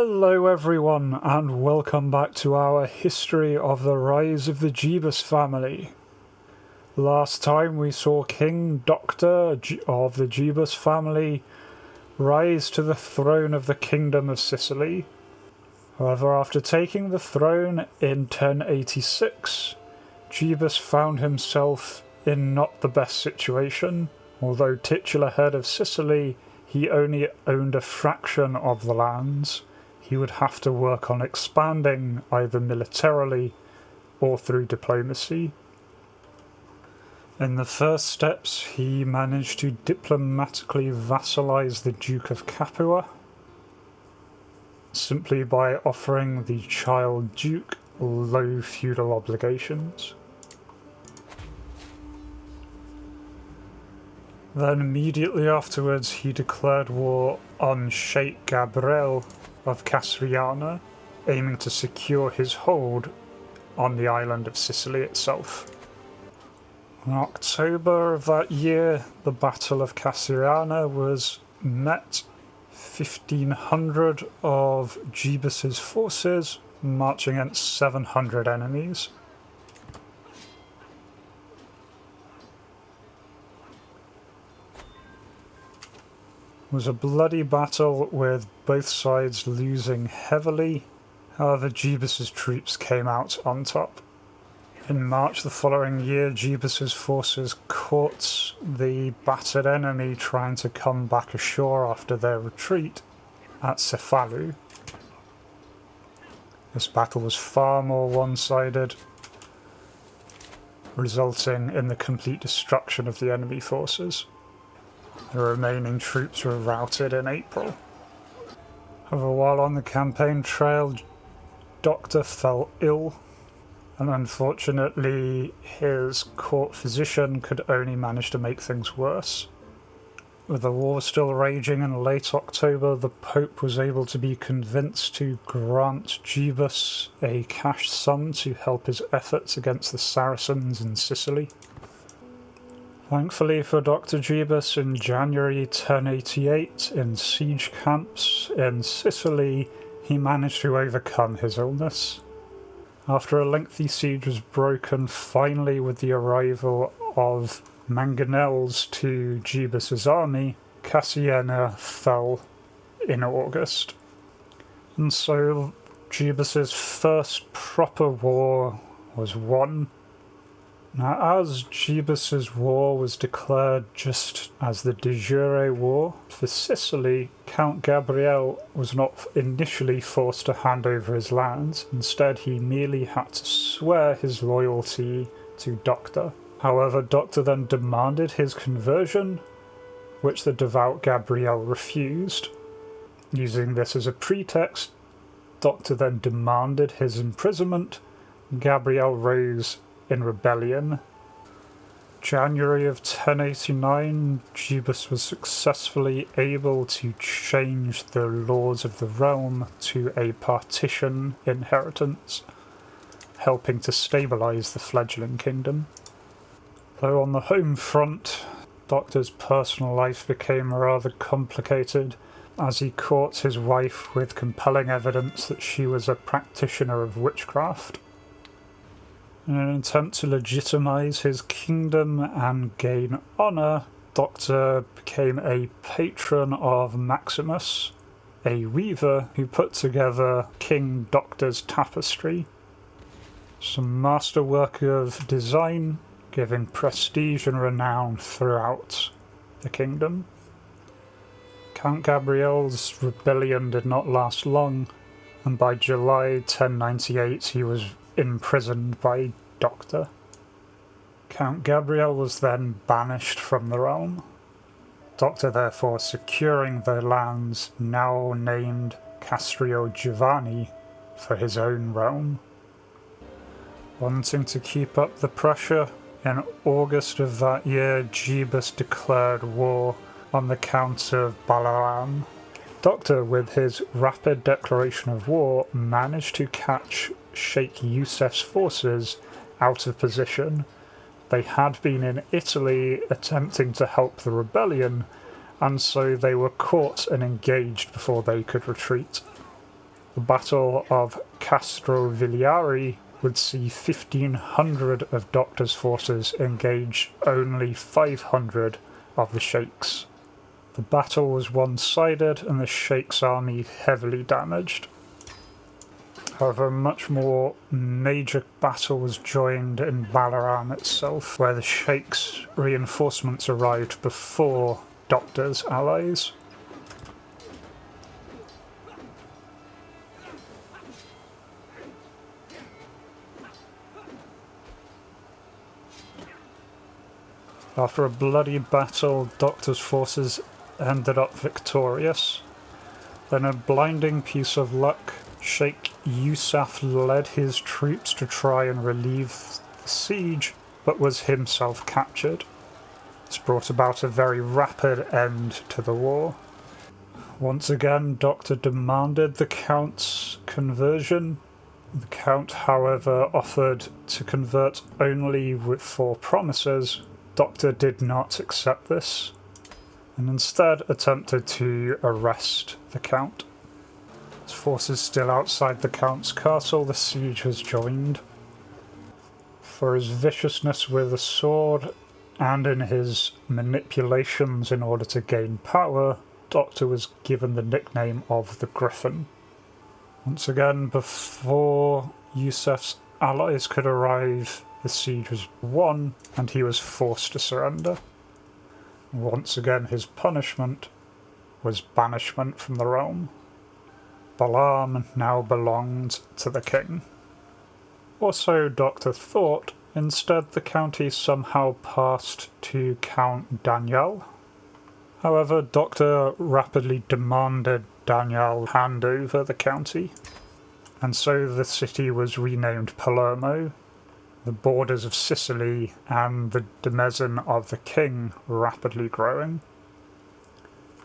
Hello everyone, and welcome back to our history of the rise of the Jebus family. Last time we saw King Doctor of the Jebus family rise to the throne of the Kingdom of Sicily. However, after taking the throne in 1086, Jebus found himself in not the best situation. Although titular head of Sicily, he only owned a fraction of the lands. He would have to work on expanding either militarily or through diplomacy. In the first steps, he managed to diplomatically vassalize the Duke of Capua, simply by offering the child duke low feudal obligations. Then immediately afterwards he declared war on Sheikh Gabriel of Castriana, aiming to secure his hold on the island of Sicily itself. In October of that year, the Battle of Castriana was met. 1,500 of Jebus's forces marching against 700 enemies. It was a bloody battle with both sides losing heavily. However, Jebus's troops came out on top. In March the following year, Jebus's forces caught the battered enemy trying to come back ashore after their retreat at Cefalu. This battle was far more one-sided, resulting in the complete destruction of the enemy forces. The remaining troops were routed in April. However, while on the campaign trail, Doctor fell ill, and unfortunately his court physician could only manage to make things worse. With the war still raging in late October, the Pope was able to be convinced to grant Jebus a cash sum to help his efforts against the Saracens in Sicily. Thankfully for Dr. Jebus, in January 1088, in siege camps in Sicily, he managed to overcome his illness. After a lengthy siege was broken finally with the arrival of mangonels to Jebus's army, Cassiena fell in August. And so Jebus's first proper war was won. Now, as Jebus's war was declared just as the de jure war for Sicily, Count Gabriel was not initially forced to hand over his lands. Instead, he merely had to swear his loyalty to Doctor. However, Doctor then demanded his conversion, which the devout Gabriel refused. Using this as a pretext, Doctor then demanded his imprisonment. Gabriel rose in rebellion. January of 1089, Jebus was successfully able to change the laws of the realm to a partition inheritance, helping to stabilise the fledgling kingdom. Though on the home front, Doctor's personal life became rather complicated as he caught his wife with compelling evidence that she was a practitioner of witchcraft. In an attempt to legitimise his kingdom and gain honour, Doctor became a patron of Maximus, a weaver who put together King Doctor's tapestry. Some masterwork of design, giving prestige and renown throughout the kingdom. Count Gabriel's rebellion did not last long, and by July 1098 he was imprisoned by Doctor. Count Gabriel was then banished from the realm. Doctor therefore securing the lands now named Castrio Giovanni for his own realm. Wanting to keep up the pressure, in August of that year Jebus declared war on the Count of Balaam. Doctor, with his rapid declaration of war, managed to catch Sheikh Yusef's forces out of position. They had been in Italy attempting to help the rebellion, and so they were caught and engaged before they could retreat. The Battle of Castrovilliari would see 1,500 of Doctor's forces engage only 500 of the Sheikh's. The battle was one-sided and the Sheikh's army heavily damaged. However, a much more major battle was joined in Balaram itself, where the Sheikh's reinforcements arrived before Doctor's allies. After a bloody battle, Doctor's forces ended up victorious. Then, a blinding piece of luck, Sheikh Yusuf led his troops to try and relieve the siege, but was himself captured. This brought about a very rapid end to the war. Once again, Doctor demanded the Count's conversion. The Count, however, offered to convert only for promises. Doctor did not accept this, and instead attempted to arrest the Count. His forces still outside the Count's castle, the siege was joined. For his viciousness with a sword and in his manipulations in order to gain power, Doctor was given the nickname of the Griffin. Once again, before Yusuf's allies could arrive, the siege was won and he was forced to surrender. Once again, his punishment was banishment from the realm. Balaam now belonged to the king. Or so Doctor thought. Instead, the county somehow passed to Count Daniel. However, Doctor rapidly demanded Daniel hand over the county, and so the city was renamed Palermo. The borders of Sicily and the demesne of the king rapidly growing.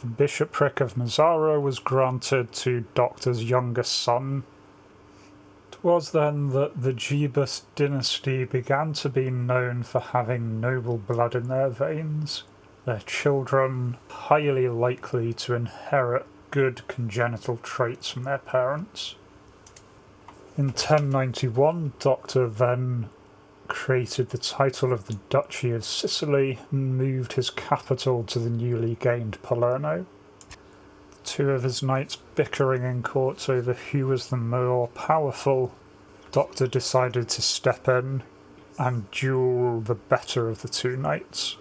The bishopric of Mazzara was granted to Doctor's youngest son. It was then that the Jebus dynasty began to be known for having noble blood in their veins, their children highly likely to inherit good congenital traits from their parents. In 1091, Doctor then created the title of the Duchy of Sicily and moved his capital to the newly gained Palermo. Two of his knights bickering in court over who was the more powerful, Doctor decided to step in and duel the better of the two knights.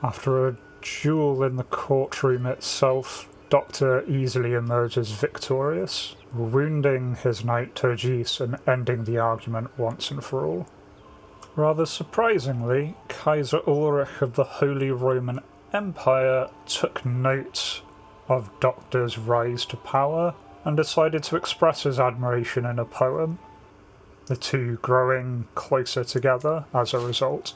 After a duel in the courtroom itself, Doctor easily emerges victorious, wounding his knight Turgis and ending the argument once and for all. Rather surprisingly, Kaiser Ulrich of the Holy Roman Empire took note of Doctor's rise to power and decided to express his admiration in a poem, the two growing closer together as a result.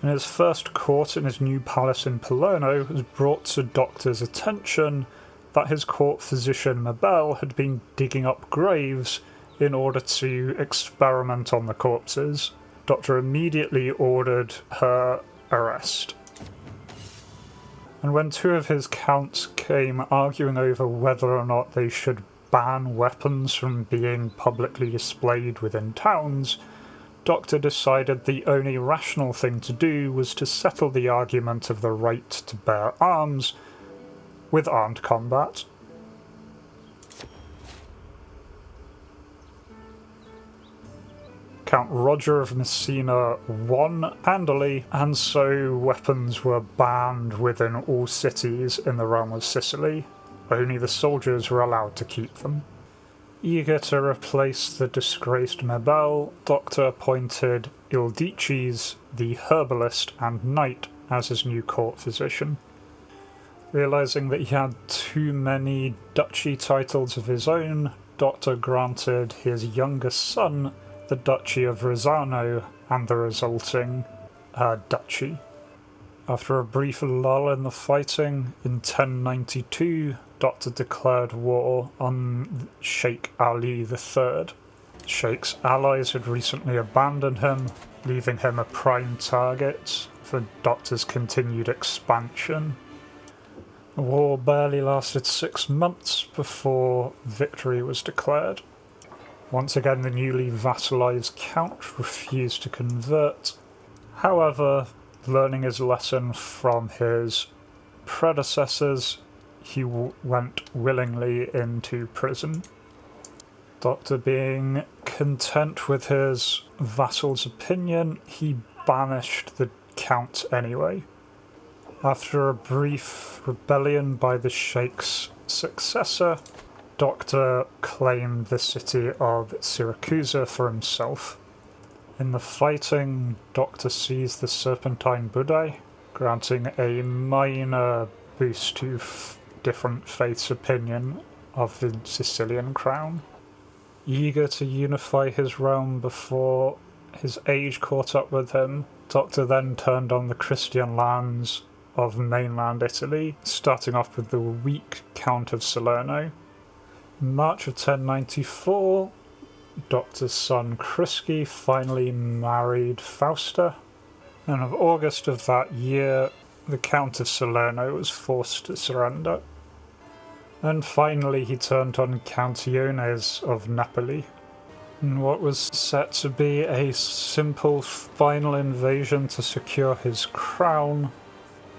In his first court in his new palace in Palermo, it was brought to Doctor's attention that his court physician Mabel had been digging up graves in order to experiment on the corpses. Doctor immediately ordered her arrest. And when two of his counts came arguing over whether or not they should ban weapons from being publicly displayed within towns, Doctor decided the only rational thing to do was to settle the argument of the right to bear arms with armed combat. Count Roger of Messina won handily, and so weapons were banned within all cities in the realm of Sicily. Only the soldiers were allowed to keep them. Eager to replace the disgraced Mabel, Doctor appointed Ildices, the herbalist and knight, as his new court physician. Realising that he had too many duchy titles of his own, Doctor granted his youngest son the Duchy of Rosano and the resulting duchy. After a brief lull in the fighting, in 1092, Doctor declared war on Sheikh Ali III. Sheikh's allies had recently abandoned him, leaving him a prime target for Doctor's continued expansion. The war barely lasted 6 months before victory was declared. Once again, the newly vassalized count refused to convert. However, learning his lesson from his predecessors, he went willingly into prison. Doctor, being content with his vassal's opinion, he banished the count anyway. After a brief rebellion by the Sheikh's successor, Doctor claimed the city of Syracuse for himself. In the fighting, Doctor seized the Serpentine Buddha, granting a minor boost to different faiths' opinion of the Sicilian crown. Eager to unify his realm before his age caught up with him, Doctor then turned on the Christian lands of mainland Italy, starting off with the weak Count of Salerno. In March of 1094, Doctor's son Krisky finally married Fausta, and in August of that year, the Count of Salerno was forced to surrender. And finally he turned on Count Iones of Napoli. In what was set to be a simple final invasion to secure his crown,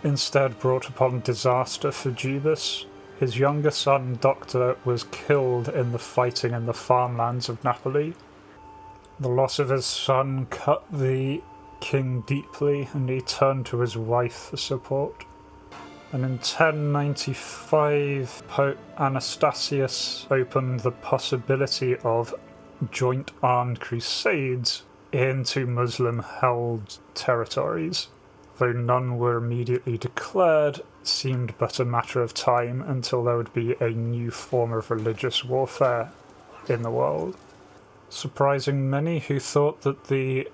instead brought upon disaster for Jebus. His younger son, Doctor, was killed in the fighting in the farmlands of Napoli. The loss of his son cut the king deeply, and he turned to his wife for support. And in 1095, Pope Anastasius opened the possibility of joint armed crusades into Muslim-held territories. Though none were immediately declared, it seemed but a matter of time until there would be a new form of religious warfare in the world. Surprising many who thought that the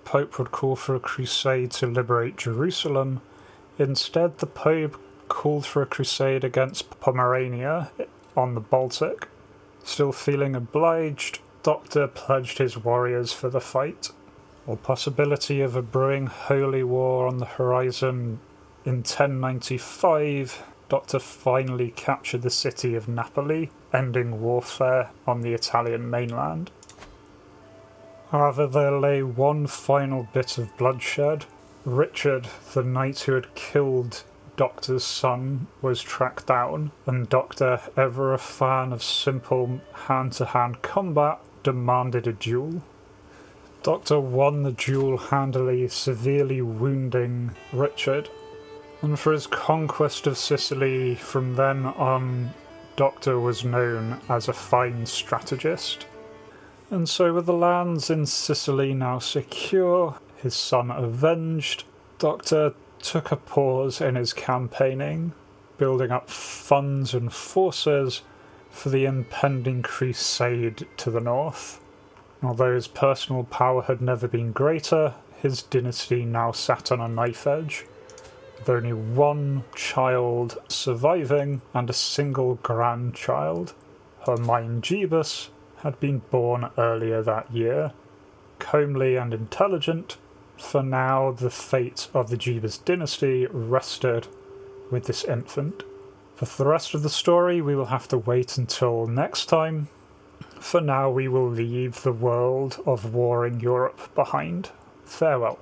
Pope would call for a crusade to liberate Jerusalem, instead the Pope called for a crusade against Pomerania on the Baltic. Still feeling obliged, Doctor pledged his warriors for the fight. Or possibility of a brewing holy war on the horizon, in 1095, Doctor finally captured the city of Napoli, ending warfare on the Italian mainland. However, there lay one final bit of bloodshed. Richard, the knight who had killed Doctor's son, was tracked down, and Doctor, ever a fan of simple hand-to-hand combat, demanded a duel. Doctor won the duel handily, severely wounding Richard, and for his conquest of Sicily from then on, Doctor was known as a fine strategist. And so with the lands in Sicily now secure, his son avenged, Doctor took a pause in his campaigning, building up funds and forces for the impending crusade to the north. Although his personal power had never been greater, his dynasty now sat on a knife edge, with only one child surviving and a single grandchild. Her mine Jebus had been born earlier that year. Comely and intelligent, for now the fate of the Jebus dynasty rested with this infant. For the rest of the story, we will have to wait until next time. For now, we will leave the world of warring Europe behind. Farewell.